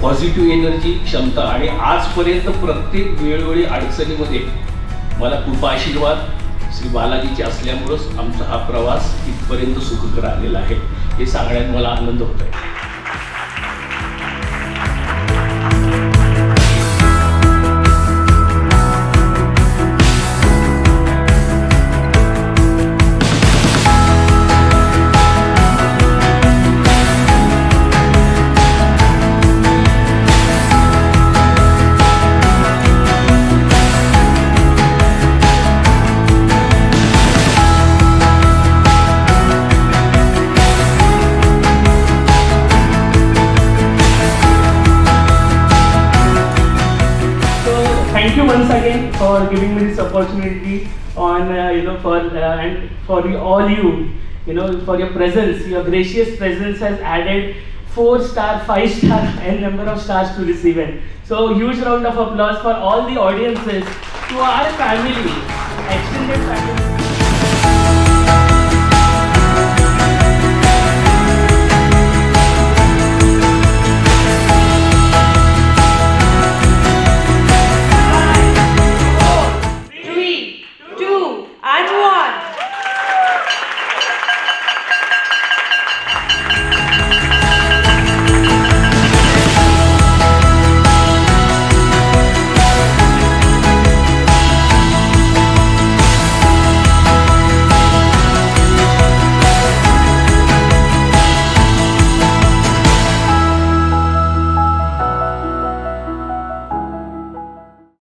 Positive energy, क्षमता आणि आजपर्यंत प्रत्येक वेळोवेळी अडचणीमध्ये मला कृपा आशीर्वाद श्री बालाजीचे असल्यामुळंच आमचा हा प्रवास इथपर्यंत सुखकर आलेला आहे. हे सांगण्यात मला आनंद होत आहे. Thank you once again for giving me this opportunity on and for all you for your presence. Your gracious presence has added 4-star, 5-star and number of stars to this event. So huge round of applause for all the audiences, to our family, extended family.